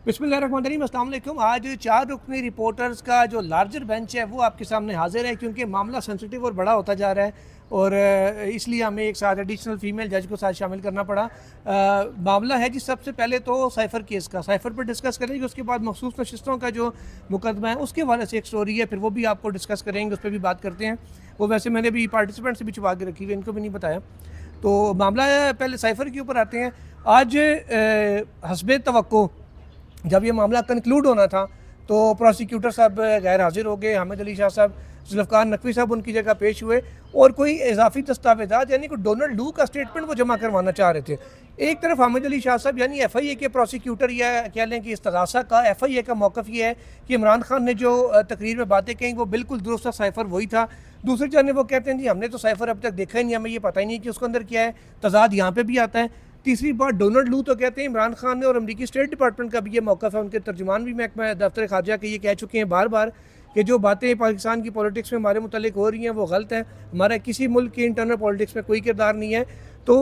बिस्मिल्लाहिर्रहमानिर्रहीम, अस्सलाम वालेकुम। आज 4 रुकनी रिपोर्टर्स का जो लार्जर बेंच है वो आपके सामने हाजिर है, क्योंकि मामला सेंसिटिव और बड़ा होता जा रहा है और इसलिए हमें एक साथ एडिशनल फीमेल जज को साथ शामिल करना पड़ा। मामला है जी, सबसे पहले तो साइफ़र केस का, साइफ़र पर डिस्कस करेंगे। उसके बाद मखसूस नशिस्तों का जो मुकदमा है उसके हवाले से एक स्टोरी है, फिर वो भी आपको डिस्कस करेंगे, उस पर भी बात करते हैं। वो वैसे मैंने भी पार्टिसिपेंट से भी छुपा के रखी हुई, इनको भी नहीं बताया। तो मामला है, पहले साइफ़र के ऊपर आते हैं। आज हस्बे तवक्को जब ये मामला कंक्लूड होना था तो प्रोसिक्यूटर साहब गैर हाजिर हो गए। हामिद अली शाह साहब, जुल्फ़िकार नकवी साहब उनकी जगह पेश हुए और कोई इजाफी दस्तावेज़ात यानी कि डोनाल्ड लू का स्टेटमेंट वो जमा करवाना चाह रहे थे। एक तरफ हामिद अली शाह साहब यानी FIA के प्रोसिक्यूटर, या कह लें कि इस्तगासा का FIA का मौक़िफ़ ये है कि इमरान खान ने जो तकरीर में बातें कहीं वो बिल्कुल दुरुस्त था, साइफ़र वही था। दूसरी जानिब वो कहते हैं जी हमने तो साइफ़र अब तक देखा ही नहीं, हमें ये पता ही नहीं कि उसके अंदर क्या है, तज़ाद यहाँ पर भी आता है। तीसरी बात, डोनाल्ड लू तो कहते हैं इमरान खान ने, और अमेरिकी स्टेट डिपार्टमेंट का भी ये मौक़िफ़ है, उनके तर्जुमान भी महकमा दफ्तर ख़ारजा के ये कह चुके हैं बार बार कि जो बातें पाकिस्तान की पॉलिटिक्स में हमारे मुतालिक हो रही हैं वो गलत है, हमारा किसी मुल्क की इंटरनल पॉलिटिक्स में कोई किरदार नहीं है। तो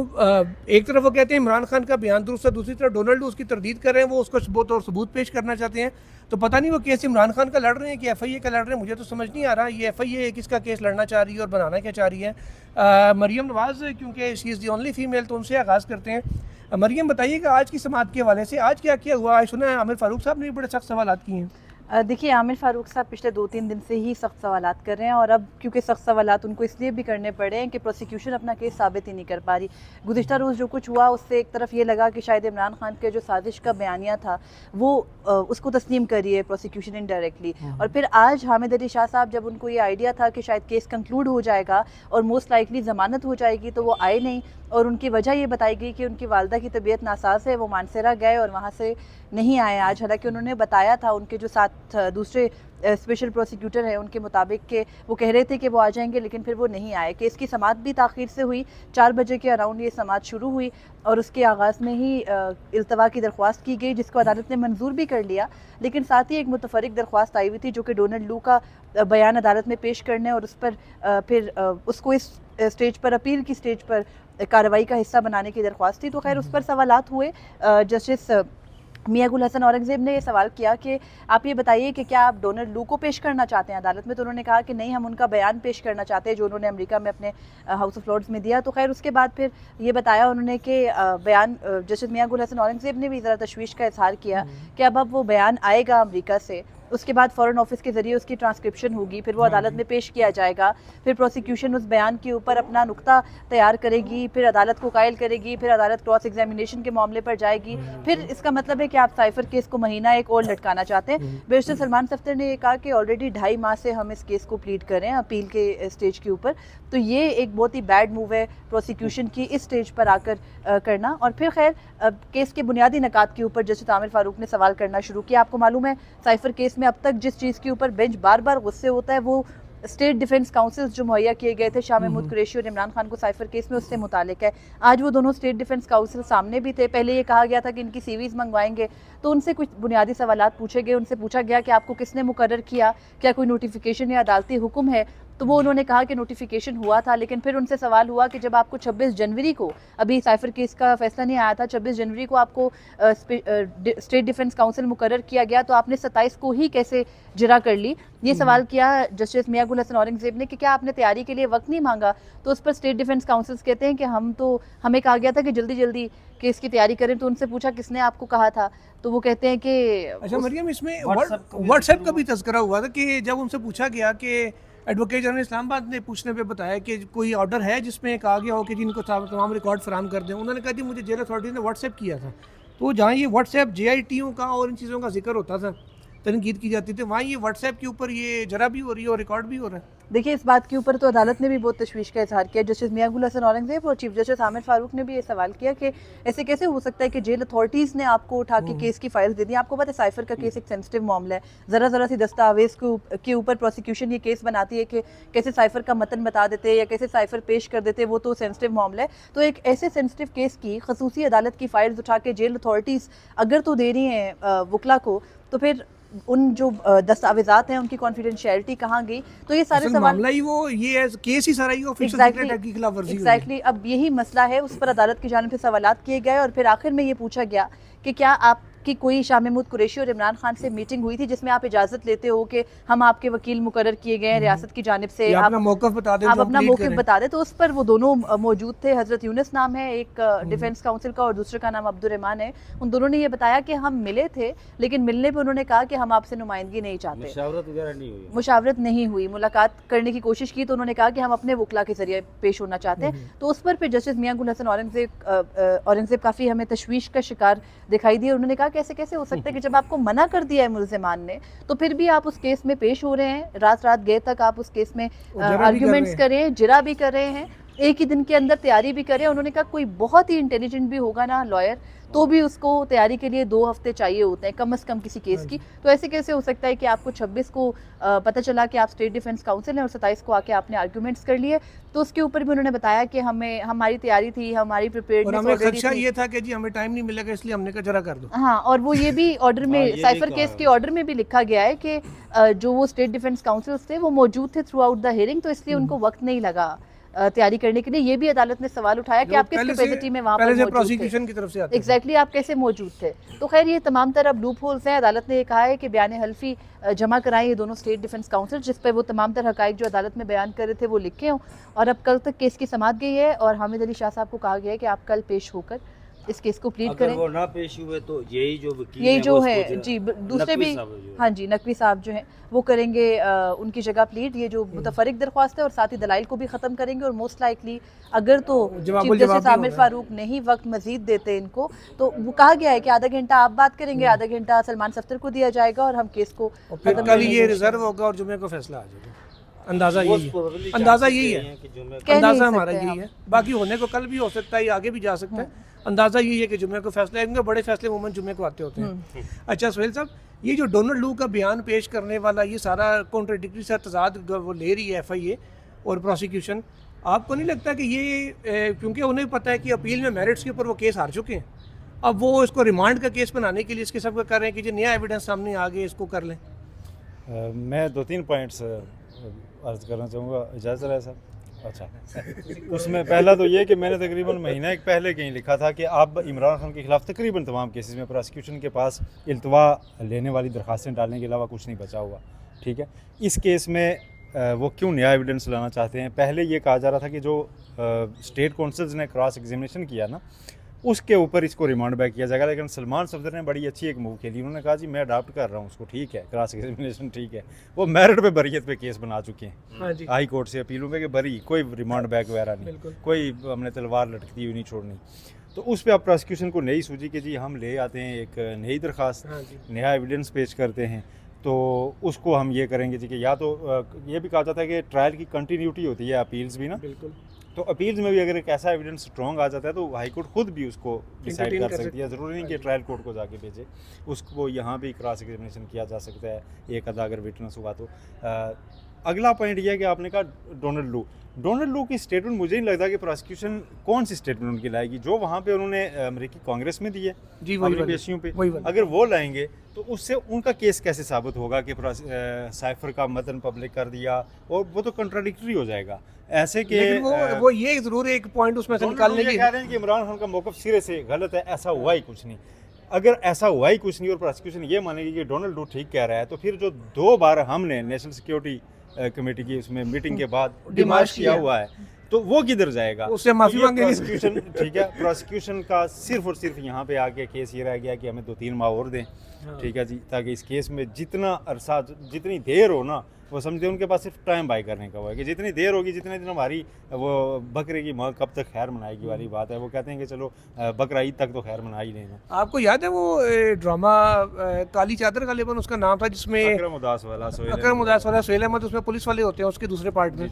एक तरफ वो कहते हैं इमरान खान का बयान दुरुस्त है, दूसरी तरफ डोनाल्ड लू उसकी तरदीद कर रहे हैं, वो उसको सबूत और सबूत पेश करना चाहते हैं। तो पता नहीं वो केस इमरान खान का लड़ रहे हैं कि FIA का लड़ रहे हैं, मुझे तो समझ नहीं आ रहा ये FIA किसका केस लड़ना चाह रही है और बनाना क्या चाह रही है। मरियम नवाज़, क्योंकि she is the only female, तो उनसे आगाज़ करते हैं। मरियम, बताइएगा आज की समाअत के हवाले से आज क्या क्या हुआ? आज सुना है आमिर फ़ारूक साहब ने भी बड़े सख्त सवालात किए हैं। देखिए, आमिर फ़ारूक साहब पिछले 2-3 दिन से ही सख्त सवालात कर रहे हैं, और अब क्योंकि सख्त सवालात उनको इसलिए भी करने पड़े हैं कि प्रोसिक्यूशन अपना केस साबित ही नहीं कर पा रही। गुज़िश्ता रोज़ जो कुछ हुआ उससे एक तरफ ये लगा कि शायद इमरान खान के जो साजिश का बयानिया था वो उसको तस्लीम करी है प्रोसिक्यूशन इनडायरेक्टली। और फिर आज हामिद अली शाह साहब, जब उनको ये आइडिया था कि शायद केस कंक्लूड हो जाएगा और मोस्ट लाइकली ज़मानत हो जाएगी, तो वो आए नहीं। और उनकी वजह ये बताई गई कि उनकी वालदा की तबीयत नासाज है, वो मानसरा गए और वहाँ से नहीं आए आज। हालांकि उन्होंने बताया था, उनके जो साथ दूसरे स्पेशल प्रोसिक्यूटर हैं उनके मुताबिक कि वो कह रहे थे कि वो आ जाएंगे, लेकिन फिर वो नहीं आए। केस की समाअत भी ताख़ीर से हुई, 4 बजे के अराउंड ये समाअत शुरू हुई और उसके आगाज़ में ही इल्तवा की दरख्वास्त की गई, जिसको अदालत ने मंजूर भी कर लिया। लेकिन साथ ही एक मुतफरिक दरख्वास्त आई हुई थी जो कि डोनाल्ड लू का बयान अदालत में पेश करने और उस पर फिर उसको इस स्टेज पर, अपील की स्टेज पर कार्रवाई का हिस्सा बनाने की दरख्वास्त थी। तो खैर उस पर सवालात हुए। जस्टिस मियां गुल हसन औरंगज़ेब ने ये सवाल किया कि आप ये बताइए कि क्या आप डोनाल्ड लू को पेश करना चाहते हैं अदालत में। तो उन्होंने कहा कि नहीं, हम उनका बयान पेश करना चाहते हैं जो उन्होंने अमेरिका में अपने हाउस ऑफ लॉर्ड्स में दिया। तो खैर उसके बाद फिर ये बताया उन्होंने कि बयान, जस्टिस मियां गुल हसन औरंगज़ेब ने भी ज़रा तशवीश का इजहार किया कि अब वो बयान आएगा अमेरिका से, उसके बाद फ़ॉरेन ऑफिस के ज़रिए उसकी ट्रांसक्रिप्शन होगी, फिर वो अदालत में पेश किया जाएगा, फिर प्रोसिक्यूशन उस बयान के ऊपर अपना नुक्ता तैयार करेगी, फिर अदालत को कायल करेगी, फिर अदालत क्रॉस एग्जामिनेशन के मामले पर जाएगी। फिर इसका मतलब है कि आप साइफ़र केस को महीना एक और लटकाना चाहते हैं। बैरिस्टर सलमान सफ्दर ने ये कहा कि ऑलरेडी 2.5 माह से हम इस केस को प्लीड कर रहे हैं अपील के स्टेज के ऊपर, तो ये एक बहुत ही बैड मूव है प्रोसिक्यूशन की इस स्टेज पर आकर करना। और फिर खैर केस के बुनियादी नकात के ऊपर जस्टिस आमिर फ़ारूक ने सवाल करना शुरू किया। आपको मालूम है साइफ़र केस में अब तक जिस चीज़ के ऊपर बेंच बार बार गुस्से होता है वो स्टेट डिफेंस काउंसिल्स जो मुहैया किए गए थे शाह महमूद कुरैशी और इमरान खान को साइफ़र केस में, उससे मुतालिक है। आज वो दोनों स्टेट डिफेंस काउंसिल सामने भी थे। पहले ये कहा गया था कि इनकी CVs मंगवाएंगे, तो उनसे कुछ बुनियादी सवालात पूछे गए। उनसे पूछा गया कि आपको किसने मुकर्रर किया, क्या कोई नोटिफिकेशन या अदालती हुक्म है। तो वो उन्होंने कहा कि नोटिफिकेशन हुआ था, लेकिन फिर उनसे सवाल हुआ कि जब आपको 26 जनवरी को, अभी साइफ़र केस का फैसला नहीं आया था, 26 जनवरी को आपको स्टेट डिफेंस काउंसिल मुकर्रर किया गया, तो आपने 27 को ही कैसे जिरा कर ली। ये सवाल किया जस्टिस मियां गुल हसन औरंगज़ेब ने कि क्या आपने तैयारी के लिए वक्त नहीं मांगा। तो उस पर स्टेट डिफेंस काउंसिल्स कहते हैं कि हमें कहा गया था कि जल्दी जल्दी केस की तैयारी करें। तो उनसे पूछा किसने आपको कहा था, तो वो कहते हैं कि अच्छा मरियम, इसमें व्हाट्सएप का भी तज़किरा हुआ था कि जब उनसे पूछा गया कि एडवोकेट जनरल इस्लामाबाद ने पूछने पे बताया कि कोई ऑर्डर है जिसमें कहा गया हो कि जिनको तमाम रिकॉर्ड फराहम कर दें, उन्होंने कहा कि मुझे जेल अथॉरिटी ने व्हाट्सएप किया था। तो जहाँ ये व्हाट्सएप JITO का और इन चीज़ों का जिक्र होता था, तनकीद की जाती थी, वहाँ ये व्हाट्सएप के ऊपर ये जरा भी हो रही है और रिकॉर्ड भी हो रहा है। देखिए, इस बात के ऊपर तो अदालत ने भी बहुत तशवीश का इजहार किया। जस्टिस मियां गुल हसन औरंगज़ेब और चीफ जस्टिस आमिर फ़ारूक ने भी ये सवाल किया कि ऐसे कैसे हो सकता है कि जेल अथॉरिटीज़ ने आपको उठा के केस की फाइल्स दे दी। आपको पता है साइफ़र का केस एक सेंसिटिव मामला है, ज़रा सी दस्तावेज़ के ऊपर प्रोसिक्यूशन ये केस बनाती है कि कैसे साइफ़र का मतन बता देते या कैसे साइफ़र पेश कर देते, वो तो सेंसिटिव मामला है। तो एक ऐसे सेंसिटिव केस की खसूसी अदालत की फाइल्स उठा के जेल अथॉरिटीज़ अगर तो दे रही हैं वकला को, तो फिर उन जो दस्तावेज़ात हैं उनकी कॉन्फिडेंशियलिटी कहाँ गई। तो ये सारे सवाल, मामला ही वो ये है, केस ही सारा ही ऑफिशियल सीक्रेट एक्ट की खिलाफवर्जी हुई है। एग्जैक्टली अब यही मसला है, उस पर अदालत की जानिब से सवालात किए गए और फिर आखिर में ये पूछा गया कि क्या आप आपकी कोई शाह महमूद कुरैशी और इमरान खान से मीटिंग हुई थी जिसमें आप इजाज़त लेते हो कि हम आपके वकील मुकर्रर किए गए हैं रियासत की जानिब से, या आप अपना मौक़िफ़ बता दें, आप जो अपना plead मौक़िफ़ करें। बता दें। तो उस पर वो दोनों मौजूद थे। हज़रत यूनुस नाम है एक डिफेंस काउंसिल का और दूसरे का नाम अब्दुर्रहमान है। उन दोनों ने ये बताया कि हम मिले थे, लेकिन मिलने पे उन्होंने कहा कि हम आपसे नुमाइंदगी नहीं चाहते, मुशावरत वगैरह नहीं हुई। मुशावरत नहीं हुई। मुलाकात करने की कोशिश की तो उन्होंने कहा कि हम अपने वकला के जरिए पेश होना चाहते हैं। तो उस पर फिर जस्टिस मियां गुल हसन औरंगज़ेब काफ़ी हमें तशवीश का शिकार दिखाई दिए। उन्होंने कहा कैसे कैसे हो सकता है कि जब आपको मना कर दिया है मुल्ज़िमान ने, तो फिर भी आप उस केस में पेश हो रहे हैं, रात रात गए तक आप उस केस में आर्ग्यूमेंट्स कर रहे हैं, जिरा भी कर रहे हैं, एक ही दिन के अंदर तैयारी भी करें। उन्होंने कहा कोई बहुत ही इंटेलिजेंट भी होगा ना लॉयर, तो भी उसको तैयारी के लिए 2 हफ्ते चाहिए होते हैं कम से कम किसी केस की। तो ऐसे कैसे हो सकता है कि आपको 26 को पता चला कि आप स्टेट डिफेंस काउंसिल हैं और 27 को आके आपने आर्ग्यूमेंट्स कर लिए। तो उसके ऊपर भी उन्होंने बताया कि हमें हमारी तैयारी थी, हमारी और प्रिपेयर्डनेस हमें ऑलरेडी खदशा थी। ये था कि जी हमें टाइम नहीं मिलेगा, इसलिए हमने कहा जरा कर दो। हाँ, और वो ये भी ऑर्डर हाँ, में ये भी साइफर कहा केस है। के ऑर्डर में भी लिखा गया है कि जो वो स्टेट डिफेंस काउंसिल्स थे वो मौजूद थे थ्रू आउट द हियरिंग, तो इसलिए उनको वक्त नहीं लगा तैयारी करने के लिए। ये भी अदालत ने सवाल उठाया कि आप किस कैपेसिटी में वहाँ पर पहले से मौजूद थे। प्रोसिक्यूशन की तरफ से आते हैं। एग्जैक्टली आप कैसे मौजूद थे। तो खैर ये तमाम तरह लूप होल्स हैं। अदालत ने ये कहा है कि बयान हल्फी जमा कराएं ये दोनों स्टेट डिफेंस काउंसिल, जिस पर वो तमाम तरह हकाइक जो अदालत में बयान कर रहे थे वो लिखे हों। और अब कल तक केस की समाअत गई है और हामिद अली शाह साहब को कहा गया है कि आप कल पेश होकर इस केस को प्लीड अगर करें। वो ना पेश हुए तो यही जो वकील यही हैं, जो वो है उसको जी दूसरे नकवी भी, साहब जो है। हाँ जी नकवी साहब जो हैं वो करेंगे उनकी जगह प्लीड। ये जो मुतफरिक दरख्वास्त है और साथ ही दलाइल को भी ख़त्म करेंगे और मोस्ट लाइकली अगर तो चीफ जस्टिस आमिर फारूक नहीं वक्त मजीद देते इनको, तो वो कहा गया है कि आधा घंटा आप बात करेंगे, आधा घंटा सलमान सफ्तर को दिया जाएगा और हम केस को और फिर खत्म कल करने ये की रिजर्व होगा और जुमे को फैसला आ जाएगा। अंदाजा वो यही है, probably अंदाजा chances यही यही है, हैं कि जुम्मे को- कह नहीं अंदाजा हमारा सकते यही हम। है। बाकी होने को कल भी हो सकता है, ये आगे भी जा सकता है। अंदाजा यही है कि जुमे को फैसला है, क्योंकि बड़े फैसले उमूमन जुमे को आते होते हैं। अच्छा सुहेल साहब, ये जो डोनाल्ड लू का बयान पेश करने वाला ये सारा कॉन्ट्रडिक्टरी सा तजाद वो ले रही है FIA और प्रोसिक्यूशन, आपको नहीं लगता कि ये क्योंकि उन्हें पता है कि अपील में मेरिट्स के ऊपर वो केस हार चुके हैं, अब वो इसको रिमांड का केस बनाने के लिए इसके सब कर रहे हैं कि जो नया एविडेंस सामने आ गए इसको कर लें। मैं 2-3 पॉइंट्स अर्ज़ करना चाहूँगा, इजाज़त है सर? अच्छा, उसमें पहला तो ये कि मैंने तकरीबन महीना एक पहले कहीं लिखा था कि अब इमरान खान के खिलाफ तकरीबन तमाम केसेस में प्रोसिक्यूशन के पास इल्तवा लेने वाली दरखास्तें डालने के अलावा कुछ नहीं बचा हुआ। ठीक है, इस केस में वो क्यों नया एविडेंस लाना चाहते हैं? पहले ये कहा जा रहा था कि जो स्टेट काउंसिल्स ने क्रॉस एग्जामिनेशन किया ना, उसके ऊपर इसको रिमांड बैक किया जाएगा। लेकिन सलमान सफदर ने बड़ी अच्छी एक मूव खेली, उन्होंने कहा जी मैं अडाप्ट कर रहा हूँ उसको, ठीक है क्रॉस एग्जामिनेशन ठीक है। वो मेरिट पे बरीयत पे केस बना चुके हैं हाँ जी, हाई कोर्ट से अपीलों पे कि बरी, कोई रिमांड बैक वगैरह नहीं, बिल्कुल। कोई हमने तलवार लटकती हुई नहीं छोड़नी। तो उस पर आप प्रोसिक्यूशन को नई सूझी कि जी हम ले आते हैं एक नई दरख्वास्त, हाँ जी, नया एविडेंस पेश करते हैं, तो उसको हम ये करेंगे जी कि या तो ये भी कहा जाता है कि ट्रायल की कंटिन्यूटी होती है अपील्स भी ना, बिल्कुल। तो अपील्स में भी अगर एक ऐसा एविडेंस स्ट्रॉन्ग आ जाता है तो हाई कोर्ट खुद भी उसको डिसाइड Entertain कर कर सकती है। ज़रूरी नहीं कि ट्रायल कोर्ट को जाके भेजे, उसको यहाँ भी क्रॉस एग्जामिनेशन किया जा सकता है एक आधा अगर विटनेस हुआ तो। अगला पॉइंट यह है कि आपने कहा डोनाल्ड लू की स्टेटमेंट, मुझे नहीं लगता कि प्रोसिक्यूशन कौन सी स्टेटमेंट उनकी लाएगी, जो वहाँ पे उन्होंने अमेरिकी कांग्रेस में दी है जी, वही अपनी वाली, पेशियों पे, वही वाली। अगर वो लाएंगे तो उससे उनका केस कैसे साबित होगा कि साइफर का मतन पब्लिक कर दिया, और वो तो कंट्राडिक्टरी हो जाएगा ऐसे कि लेकिन वो ये जरूर एक पॉइंट उसमें से निकालने की कह रहे हैं कि इमरान खान का मौक़िफ़ सिरे से गलत है, ऐसा हुआ ही कुछ नहीं। अगर ऐसा हुआ ही कुछ नहीं और प्रोसिक्यूशन ये मानेगी कि डोनाल्ड लू ठीक कह रहा है, तो फिर जो 2 बार हमने नेशनल सिक्योरिटी कमेटी की उसमें मीटिंग के बाद डिमांड किया हुआ है, तो वो किधर जाएगा? उससे माफी ये मांगेंगे। प्रोसिक्यूशन ठीक है, प्रोसिक्यूशन का सिर्फ और सिर्फ यहाँ पे आके केस ये रह गया कि हमें 2-3 माह और दें, ठीक है जी, ताकि इस केस में जितना अरसा, जितनी देर हो ना, वो समझते उनके पास सिर्फ टाइम बाई करने का हुआ है कि जितनी देर होगी, जितने दिन हमारी वो बकरे की माँ कब तक खैर मनाएगी वाली बात है। वो कहते हैं कि चलो बकरा ईद तक तो खैर मना ही लेना। आपको याद है वो ड्रामा काली चादर गालिबन उसका नाम था, जिसमें अकरम उदास वाला अकरम उदास वाला सोहेल अहमद उसमें पुलिस वाले होते हैं उसके दूसरे पार्ट में,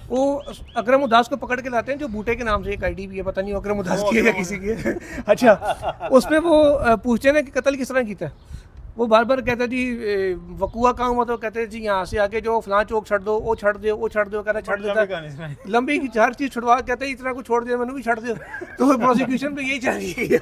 वो अकरम उदास को पकड़ के लाते हैं, जो बूटे के नाम से एक आईडी भी है, पता नहीं अकरम उदास की है या किसी की है। अच्छा, उसमें वो पूछते हैं ना कि कत्ल किस तरह कीता है, वो बार बार कहता जी वकुआ काम हुआ, तो कहते हैं जी यहाँ से आके जो फलां चौक छड़ दो, वो छड़ दो, वो छड़ दो, कहना छड़ देता, लंबी की हर चीज़ छुड़वा, कहते हैं इतना कुछ छोड़ दिया मैंने भी छड़ दिया। तो प्रोसिक्यूशन पे यही चाहिए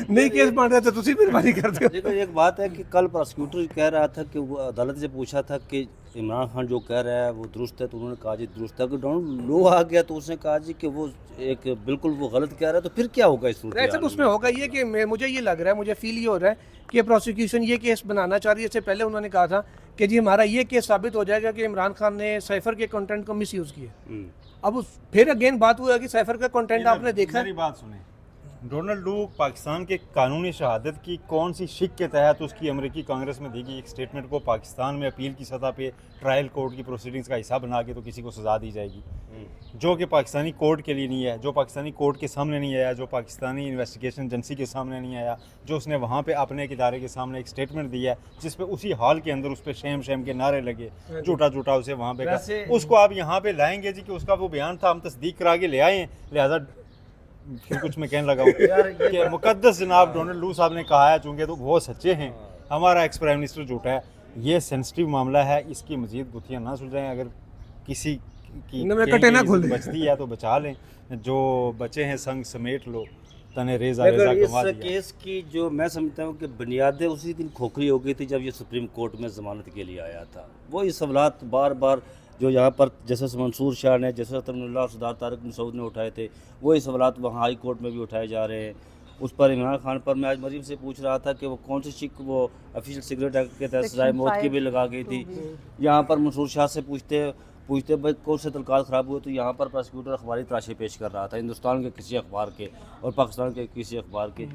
नहीं केस बन रहा था, तुम मेहरबानी कर दो। देखो एक बात है कि कल प्रोसिक्यूटर कह रहा था कि वो अदालत से पूछा था कि इमरान खान जो कह रहा है वो दुरुस्त है, तो उन्होंने कहा जी दुरुस्त है। कि डोनाल्ड लो आ गया तो उसने कहा जी कि वो एक बिल्कुल वो गलत कह रहा है, तो फिर क्या होगा इस सूरत सर हाल उसमें होगा ये कि मुझे ये लग रहा है, मुझे फील ये हो रहा है कि प्रोसिक्यूशन ये केस बनाना चाह रही है। इससे पहले उन्होंने कहा था कि जी हमारा ये केस साबित हो जाएगा कि इमरान खान ने साइफर के कंटेंट को मिसयूज़ किया। अब फिर अगेन बात हुआ कि साइफर का कंटेंट आपने देखा। मेरी बात सुने, डोनाल्ड डू पाकिस्तान के कानूनी शहादत की कौन सी शिक के तहत उसकी अमेरिकी कांग्रेस में दी गई एक स्टेटमेंट को पाकिस्तान में अपील की सतह पे ट्रायल कोर्ट की प्रोसीडिंग्स का हिस्सा बना के तो किसी को सज़ा दी जाएगी, जो कि पाकिस्तानी कोर्ट के लिए नहीं है, जो पाकिस्तानी कोर्ट के सामने नहीं आया, जो पाकिस्तानी इन्वेस्टिगेशन एजेंसी के सामने नहीं आया, जो उसने वहाँ पे अपने एक इदारे के सामने एक स्टेटमेंट दिया है जिस पे उसी हाल के अंदर उस पर शेम शेम के नारे लगे, झूठा झूठा उसे वहाँ पे कहा। उसको आप यहाँ पे लाएंगे जी कि उसका वो बयान था, हम तस्दीक करा के ले आए हैं, लिहाजा फिर कुछ मैं कहने लगा हूँ कि मुकद्दस जनाब डोनाल्ड लू साहब ने कहा है, चूँकि तो वो सच्चे हैं, हमारा एक्स प्राइम मिनिस्टर झूठा है। ये सेंसिटिव मामला है, इसकी मजीद गुत्थियाँ ना सुलझाएं। अगर किसी की बचती है तो बचा लें, जो बचे हैं संग समेट लो, तने रेजा रेजा गंवा इस दिया। केस की जो मैं समझता हूँ कि बुनियादें उसी दिन खोखली हो गई थी जब ये सुप्रीम कोर्ट में ज़मानत के लिए आया था। वही सवालात बार बार जो यहाँ पर जैसे मंसूर शाह ने, जैसे तमन्ना सरदार तारिक मसूद ने उठाए थे, वही सवालात वहाँ हाई कोर्ट में भी उठाए जा रहे हैं। उस पर इमरान खान पर मैं आज मरीम से पूछ रहा था कि वो कौन सी शिक वो ऑफिशियल सिगरेट एक्ट के तहत सजाए मौत की भी लगा गई थी। यहाँ पर मंसूर शाह से पूछते भाई कौन से तलकात ख़राब हुए, तो यहाँ पर प्रोसिक्यूटर अखबारी तराशे पेश कर रहा था, हिंदुस्तान के किसी अखबार के और पाकिस्तान के किसी अखबार के।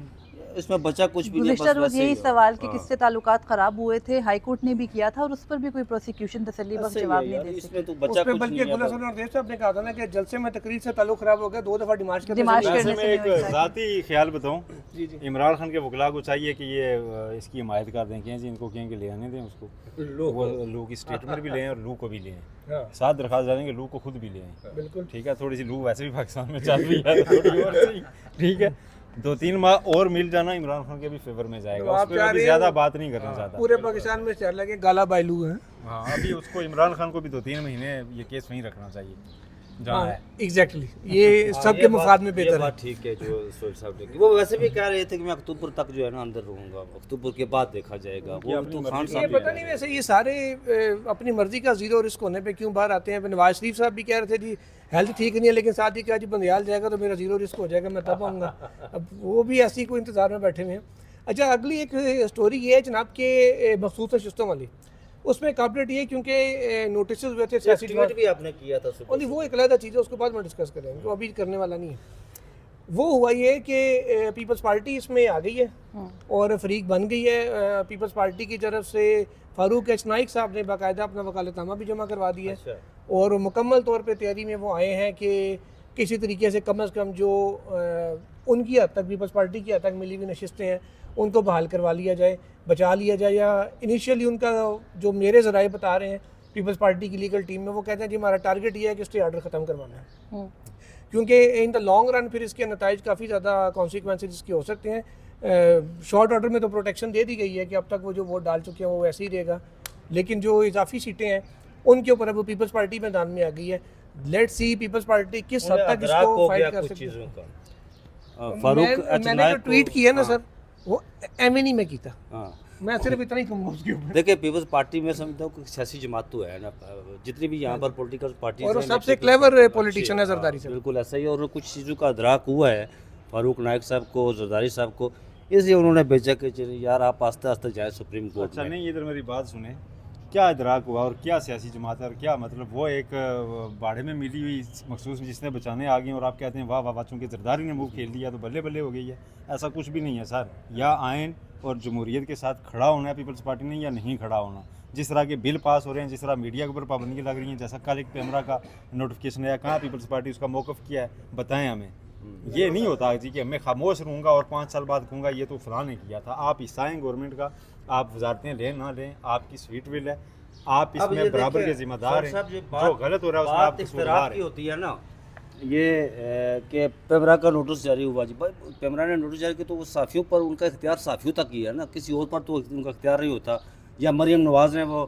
इसमें बचा कुछ भी नहीं, गुज़िश्ता बस रोज़ वैसे ही यही हो। सवाल कि हाँ। किससे ताल्लुकात ख़राब हुए थे, हाई कोर्ट ने भी किया था और उस पर भी कोई प्रोसिक्यूशन तसल्ली बख्श सही है जवाब नहीं यार, दे सकी। इसमें तो उस बचा पे कुछ बल्कि नहीं है। गुलशन और देव साहब ने कहा था ना कि जलसे में तकरीर से ताल्लुक खराब हो गया, 2 दफ़ा डिमांड करने डिमांड से करने वैसे से मैं नहीं हो एक सकता। ज़ाती ख्याल बताऊं, जी जी इमरान खान के वकला को चाहिए कि ये इसकी हिमायत कर दें, कि जी इनको कहें कि ले आने दें उसको, वो लू की स्टेटमेंट भी लें और लू को भी लें, हाँ साथ दरख्वास्त डालेंगे लू को खुद भी लें। बिल्कुल ठीक है, थोड़ी सी लू वैसे भी पाकिस्तान में चल रही है, थोड़ी और सही, ठीक है, 2-3 माह और मिल जाना इमरान खान के भी फेवर में जाएगा। तो उस आप पर चाह अभी रहे ज़्यादा हो- बात नहीं करना चाहता। पूरे पाकिस्तान में चल लगे गाला बायलू हैं। हाँ, अभी उसको इमरान खान को भी 2-3 महीने ये केस वहीं रखना चाहिए जहाँ है। एग्जैक्टली ये सबके मुफाद में ये बेहतर है। बात ठीक है जो सोहेल साहब ने की। वो वैसे भी कह रहे थे कि मैं अक्टूबर तक जो है ना अंदर रहूंगा, अक्टूबर के बाद देखा जाएगा। वो अपनी तो मर्जी खान की ये साहब पता नहीं वैसे ये सारे अपनी मर्जी का जीरो रिस्क होने पे क्यों बाहर आते हैं। नवाज शरीफ साहब भी कह रहे थे जी हेल्थ ठीक नहीं है, लेकिन साथ ही कहा जी बंदियाल जाएगा तो मेरा जीरो रिस्क हो जाएगा, मैं तब आऊँगा। अब वो भी ऐसी कोई इंतज़ार में बैठे हुए हैं। अच्छा, अगली एक स्टोरी ये है जनाब के मखसूस नशिस्तों वाली, उसमें काबिलियत ये क्योंकि नोटिस हुए थे सियासी ट्वीट भी आपने किया था सुबह। नहीं, वो एक अलग चीज़ है, उसके बाद में डिस्कस करेंगे, तो अभी करने वाला नहीं है। वो हुआ ये कि पीपल्स पार्टी इसमें आ गई है और फरीक बन गई है। पीपल्स पार्टी की तरफ से फारूक एच नाइक साहब ने बाकायदा अपना वकालतनामा भी जमा करवा दिया है अच्छा। और मुकम्मल तौर पे तैयारी में वो आए हैं कि किसी तरीके से कम जो उनकी हद तक पीपल्स पार्टी की हद तक मिली हुई नशिस्तें हैं उनको बहाल करवा लिया जाए, बचा लिया जाए। या इनिशियली उनका जो मेरे ज़राए बता रहे हैं पीपल्स पार्टी की लीगल टीम में, वो कहते हैं जी हमारा टारगेट ये है कि स्टे ऑर्डर ख़त्म करवाना है, क्योंकि इन द लॉन्ग रन फिर इसके नताइज काफ़ी ज़्यादा कॉन्सिक्वेंसेज इसके हो सकते हैं। शॉर्ट ऑर्डर में तो प्रोटेक्शन दे दी गई है कि अब तक वो जो वोट डाल चुके हैं वो वैसे ही रहेगा, लेकिन जो इजाफी सीटें हैं उनके ऊपर अब वो पीपल्स पार्टी मैदान में आ गई है। लेट्स सी पीपल्स पार्टी किस हद तक इसको फाइट कर सकती है। फारूक मैंने जो ट्वीट किया ना सर, वो एमएनई में की था। हाँ, मैं सिर्फ इतना ही कहूँगा उसके ऊपर। देखिए पीपल्स पार्टी में समझता हूँ कि सियासी जमात तो है ना, जितनी भी यहाँ पर पॉलिटिकल पार्टी और वो सबसे क्लेवर पॉलिटिशियन है जरदारी साहब। बिल्कुल ऐसा ही। और कुछ चीज़ों का अदराक हुआ है फारूक नाइक साहब को, जरदारी साहब को, इसलिए उन्होंने भेजा कि चलिए यार आप आस्ते आस्ते जाए सुप्रीम कोर्ट अच्छा में। नहीं, इधर मेरी बात सुने, क्या इदराक हुआ और क्या सियासी जमात है और क्या मतलब वो एक बाड़े में मिली हुई मखसूस जिसने बचाने आ गई और आप कहते हैं वाह वाह वाह, चूँकि जरदारी ने मूव खेल दिया तो बल्ले बल्ले हो गई है। ऐसा कुछ भी नहीं है सर। या आइन और जमहूरियत के साथ खड़ा होना है पीपल्स पार्टी ने, या नहीं खड़ा होना। जिस तरह के बिल पास हो रहे हैं, जिस तरह मीडिया के ऊपर पाबंदियाँ लग रही हैं, जैसा कल एक कैमरा का नोटिफिकेशन आया, कहाँ पीपल्स पार्टी उसका मौक़िफ़ किया है, बताएं हमें। ये नहीं होता जी कि मैं खामोश रहूँगा और 5 साल बाद कहूँगा ये तो फलां ने किया था। आप हिस्सा हैं गवर्नमेंट का, आप वजारतें लें ना लें, आपकी स्वीट विल है, आप अब ये इसमें बराबर देखिए, के जिम्मेदार हैं। साहब, ये जो गलत हो रहा है उसमें आप बात कसूरवार इख्तिलाफ की हैं। होती है ना, ये कि पेमरा का नोटिस जारी हुआ जी। भाई पेमरा ने नोटिस जारी किया तो वो साफ़ियों पर उनका इख्तियार साफ़ियों तक ही है ना, किसी और पर तो उनका इख्तियार नहीं होता। या मरीम नवाज़ ने वो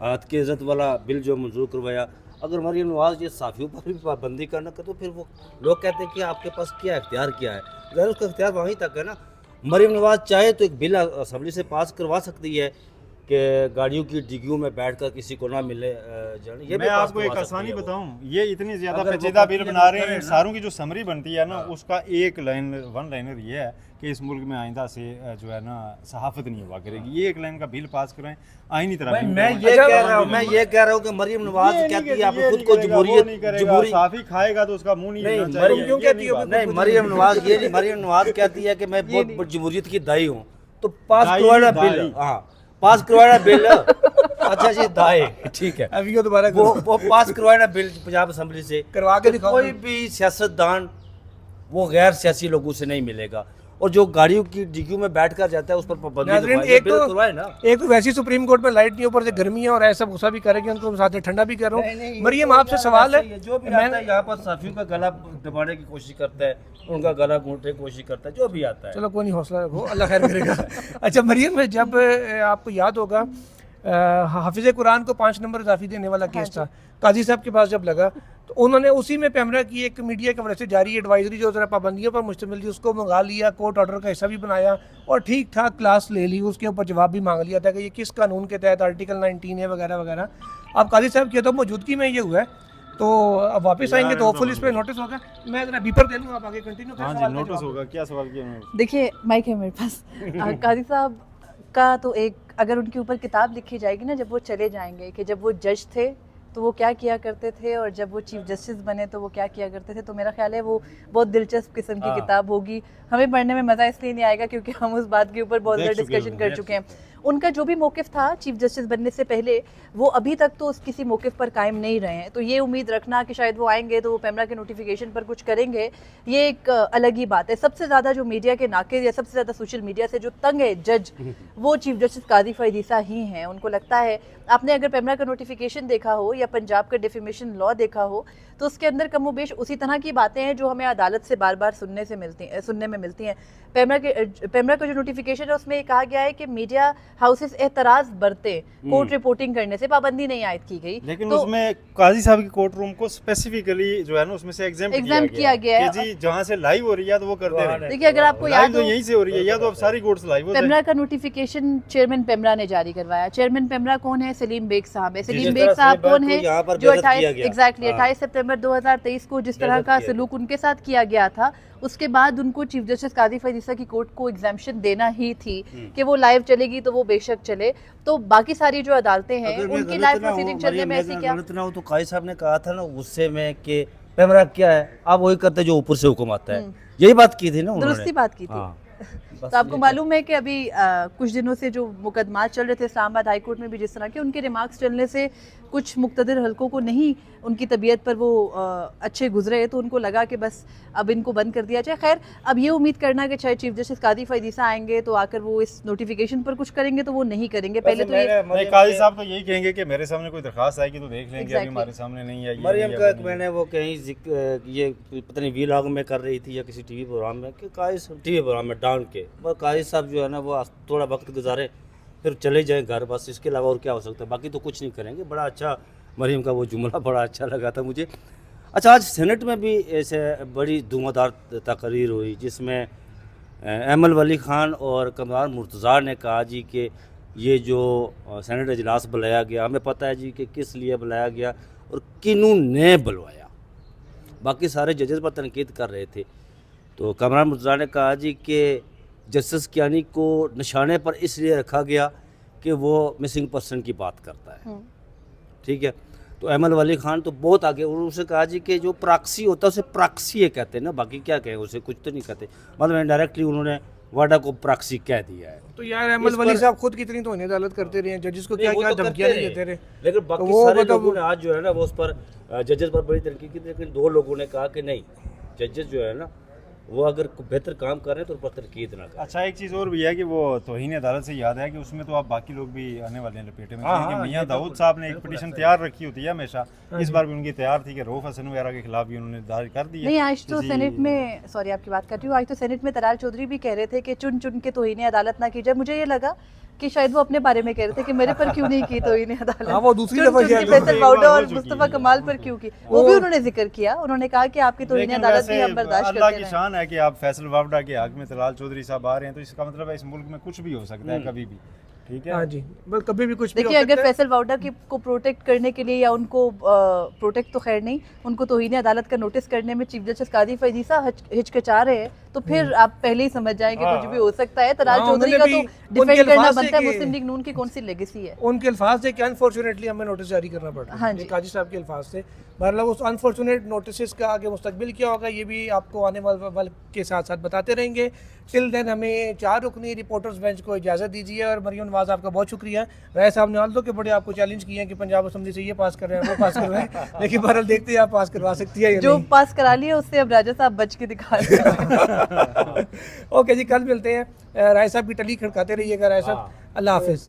हाथ की इज़्ज़त वाला बिल जो मंजूर करवाया, अगर मरीम नवाज़ ये साफ़ियों पर भी पाबंदी करना तो फिर वो लोग कहते हैं कि आपके पास क्या इख्तियार क्या है। ज़रा उसका इख्तियार वहीं तक है ना। मरीम नवाज़ चाहे तो एक बिल असम्बली से पास करवा सकती है कि गाड़ियों की डिग्गियों में बैठकर किसी को ना मिले जाने। ये भी मैं पास आपको एक करवा सकती आसानी है वो। बताऊं, ये इतनी ज्यादा अगर वो पेचीदा बिल कंपनी बना रहे करे हैं, ना- सारों की जो समरी बनती है ना उसका एक लाइन वन लाइनर ये है कि इस मुल्क में आइंदा से जो है ना सहाफत नहीं हुआ करेगी। ये एक लाइन का बिल पास कराएं, आईनी तरह भाई नहीं मैं करवाएं। ये कह रहा हूँ, मैं ये कह रहा हूँ कि मरियम नवाज ये कहती नहीं है आप ये खुद नहीं को करेगा, वो नहीं करेगा, जमहूरियत साफी खाएगा तो उसका मुंह नहीं नहीं, हिलना मरियम चाहिए। क्यों ये कहती नहीं हो? बात। नहीं, मरियम नवाज ये नहीं, मरियम नवाज कहती है कि मैं बहुत जमहूरियत की दाई हूँ, तो पास दाई करवाना नहीं, बिल, दाई। हाँ पास करवाना बिल। अच्छा जी दाई, ठीक है, अब ये दोबारा वो पास करवाना बिल पंजाब असेंबली से करवा के तो दिखाओ। कोई भी सियासतदान वो गैर सियासी लोगों से नहीं मिलेगा, और जो गाड़ियों की डिग्गियों में बैठ कर जाता है उस पर पाबंदी नाज़रीन, लगवाए, एक बिल तो करवाए ना। एक तो वैसी सुप्रीम कोर्ट में लाइट नहीं, ऊपर से गर्मी है और ऐसा गुस्सा भी करेगी, उनको साथ में ठंडा भी कर रहा हूँ। मरियम आपसे सवाल है, जो भी आता है यहाँ पर साफियों का गला दबाने की कोशिश करता है, उनका गला घूंटने की कोशिश करता है, जो भी आता है। चलो कोई नहीं, हौसला रखो, अल्लाह खैर करेगा। अच्छा मरियम, जब आपको याद होगा हाफिज़ कुरान को 5 नंबर इजाफी देने वाला केस था, काजी साहब के पास जब लगा तो उन्होंने उसी में पैमरा की एक मीडिया की वजह से जारी एडवाइजरी जो ज़रा पाबंदियों पर मुश्तमिल थी उसको मंगा लिया, कोर्ट ऑर्डर का हिस्सा भी बनाया और ठीक ठाक क्लास ले ली, उसके ऊपर जवाब भी मांग लिया था कि ये किस कानून के तहत आर्टिकल 19 है वगैरह वगैरह। अब काजी साहब की तो मौजूदगी में ये हुआ है, तो अब वापस आएंगे तो होपफुल इस पर नोटिस होगा। मैं अगर बीपर दे लूँ, आप आगे कंटिन्यू करें। हाँ सवाल जी, का नोटिस जवाब। होगा। क्या सवाल किया उन्होंने? देखिए माइक है मेरे पास। काजी साहब का तो एक, अगर उनके ऊपर किताब लिखी जाएगी ना, जब वो चले जाएंगे, कि जब वो जज थे तो वो क्या किया करते थे और जब वो चीफ जस्टिस बने तो वो क्या किया करते थे, तो मेरा ख्याल है वो बहुत दिलचस्प किस्म की किताब होगी। हमें पढ़ने में मज़ा इसलिए नहीं आएगा क्योंकि हम उस बात के ऊपर बहुत देख ज़्यादा चुके हैं, डिस्कशन कर देख चुके हैं। उनका जो भी मौक़िफ़ था चीफ जस्टिस बनने से पहले, वो अभी तक तो उस किसी मौक़िफ़ पर कायम नहीं रहे हैं। तो ये उम्मीद रखना कि शायद वो आएंगे तो वो पैमरा के नोटिफिकेशन पर कुछ करेंगे, ये एक अलग ही बात है। सबसे ज़्यादा जो मीडिया के नाक़िद या सबसे ज़्यादा सोशल मीडिया से जो तंग है जज, वो चीफ जस्टिस कादी फ़ैज़ ईसा ही हैं। उनको लगता है, आपने अगर पैमरा का नोटिफिकेशन देखा हो या पंजाब का डिफेमेशन लॉ देखा हो, तो उसके अंदर कमोबेश उसी तरह की बातें हैं जो हमें अदालत से बार बार सुनने में मिलती हैं। पैमरा का जो नोटिफिकेशन है उसमें कहा गया है कि मीडिया हाउसेस एतराज़ बरते, कोर्ट रिपोर्टिंग करने से पाबंदी नहीं आयद की गई। लेकिन तो उसमें काजी साहब की कोर्ट रूम को स्पेसिफिकली जो है ना उसमें से exempt किया गया है। कि जी जहाँ से लाइव हो रही है तो वो करते रहे। देखिए, अगर आपको लाइव याद तो हो, यहीं से हो रही है, या तो अब सारी कोर्ट्स लाइव हो जाए। पेमरा का नोटिफिकेशन चेयरमैन पेमरा ने जारी करवाया। चेयरमैन पेमरा कौन है? सलीम बेग साहब है। सलीम जिस बेग तरह साहब सलीम कौन बेग है? को यहाँ पर जो बेइज्जत किया गया। 28 सितंबर 2023 को जिस तरह बेइज्जत का किया सलूक उनके साथ किया गया था, उसके बाद उनको चीफ जस्टिस कादी फ़ैज़ ईसा की कोर्ट को एग्जाम्पशन देना ही थी कि वो लाइव चलेगी तो वो बेशक चले। तो बाकी सारी जो अदालतें हैं अगर मैं उनकी गलत लाइव ना हूँ, प्रोसीडिंग चलने मरियम, में मैं ऐसी अगर क्या? गलत ना हो तो काजी साहब ने कहा था ना गुस्से में कि पैमरा क्या है, आप वही करते जो ऊपर से हुक्म आता है, यही बात की थी ना उन्होंने। दुरुस्ती बात की थी। हाँ। तो आपको मालूम है कि अभी कुछ दिनों से जो मुकदमात चल रहे थे इस्लामाबाद हाई कोर्ट में भी, जिस तरह के उनके रिमार्क्स चलने से कुछ मुक्तदर हलकों को नहीं उनकी तबीयत पर वो अच्छे गुजरे, तो उनको लगा कि बस अब इनको बंद कर दिया जाए। खैर, अब ये उम्मीद करना कि चाहे चीफ जस्टिस कादी फ़ैज़ ईसा आएंगे तो आकर वो इस नोटिफिकेशन पर कुछ करेंगे, तो वो नहीं करेंगे। पहले तो ये नहीं, काजी साहब तो यही कहेंगे कि मेरे सामने कोई दरखास्त आएगी तो देख लेंगे, अभी हमारे सामने नहीं आई। मरियम का मैंने वो कहीं ये पता नहीं वीलॉग में कर रही थी या किसी टीवी प्रोग्राम में, कि टीवी प्रोग्राम में डांट के बस काजी साहब जो है ना वो थोड़ा वक्त गुजारे फिर चले जाएं घर, बस इसके अलावा और क्या हो सकता है, बाकी तो कुछ नहीं करेंगे। बड़ा अच्छा मरियम का वो जुमला बड़ा अच्छा लगा था मुझे। अच्छा, आज सेनेट में भी ऐसे बड़ी धुआंधार तकरीर हुई जिसमें अहमद वली ख़ान और कमरान मुर्तज़ा ने कहा जी कि ये जो सेनेट इजलास बुलाया गया, हमें पता है जी कि किस लिए बुलाया गया और किन्हों ने बुलवाया। बाकी सारे जजेस पर तनकीद कर रहे थे, तो कमरान मुर्तज़ा ने कहा जी कि जस्टिस कियानी को निशाने पर इसलिए रखा गया कि वो मिसिंग पर्सन की बात करता है, ठीक है। तो अहमद वली ख़ान तो बहुत आगे, उन्होंने कहा जी कि जो प्राक्सी होता है उसे प्राक्सी कहते हैं ना, बाकी क्या कहें, उसे कुछ तो नहीं कहते। मतलब इनडायरेक्टली उन्होंने वाडा को प्राक्सी कह दिया है। तो यार अहमद वली साहब खुद कितनी तो अदालत करते रहे हैं, जजेस को क्या वो क्या तो धमकियां करते नहीं देते रहे, रहे। लेकिन बाकी तो वो सारे मतलब- लोगों ने आज जो है ना वो उस पर जजेस पर बड़ी तनकीद की, लेकिन 2 लोगों ने कहा कि नहीं, जजेस जो है ना वो अगर बेहतर काम कर रहे हैं तो उन पर तनकीद ना करें। अच्छा, एक चीज़ और भी है कि वो तौहीन अदालत से याद है कि उसमें तो आप बाकी लोग भी आने वाले हैं लपेटे में, हाँ, क्योंकि हाँ, मियां ये तो दाऊद साहब ने एक पिटीशन तैयार रखी होती है हमेशा, इस बार भी उनकी तैयार थी कि रऊफ हसन वगैरह के खिलाफ भी उन्होंने दायर कर दी है। नहीं, आज तो सेनेट में, सॉरी आपकी बात कर रही हूँ, आज तो सेनेट में तलाल चौधरी भी कह रहे थे कि चुन चुन के तौहीन अदालत ना की जाए। मुझे ये लगा कि शायद वो अपने बारे में कह रहे थे कि मेरे पर क्यों नहीं की तौहीन अदालत। हाँ, वो दूसरी चुन दफा चुन के शायद फैसल एक बाउडा बार हो और चुकी मुस्तफा है। कमाल पर क्यों की, वो भी उन्होंने जिक्र किया। उन्होंने कहा कि आपकी तौहीन लेकिन अदालत भी वैसे हम बर्दाश्त अल्लाह करते की हैं। शान है कि आप फैसल वावडा के हक में तलाल चौधरी साहब आ रहे हैं, तो इसका मतलब है इस मुल्क में कुछ भी हो सकता है कभी भी। ठीक है। हाँ जी, बस कभी भी कुछ भी हो देखिए, अगर सकता है। फैसल वाउडा को प्रोटेक्ट करने के लिए या उनको प्रोटेक्ट तो खैर नहीं, उनको तौहीन अदालत का नोटिस करने में चीफ जस्टिस काजी फैजीसा हिचकिचा रहे हैं, तो फिर आप पहले ही समझ जाएंगे कुछ भी हो सकता है। तराज हाँ, चौधरी उन्होंने का तो भी उनके डिफेंड करना अल्फाज बनता है, थे कि- मुस्लिम लीग नून की कौन सी लेगेसी है। उनके अल्फाज थे कि अनफॉर्चुनेटली हमें नोटिस जारी करना पड़ रहा है। हाँ जी। ये काजी साहब के अल्फाज थे। मतलब उस अनफॉर्चुनेट नोटिस का आगे मुस्तकबिल क्या होगा ये भी आपको आने वाले वक्त के साथ साथ बताते रहेंगे। टिल देन हमें 4 रुकनी रिपोर्टर्स बेंच को इजाज़त दीजिए। और मरियम नवाज आपका बहुत शुक्रिया। राय साहब ने ऑल्दो के बड़े आपको चैलेंज किए हैं कि पंजाब असम्बली से ये पास कर रहे हैं वो पास कर रहे हैं, लेकिन बहरहाल देखते हैं आप पास करवा सकती है या जो नहीं। पास करा लिए उससे अब राजा साहब बच के दिखा रहे हैं। ओके जी, कल मिलते हैं। राय साहब की टली खड़काते रहिएगा। राय साहब, अल्लाह हाफिज़।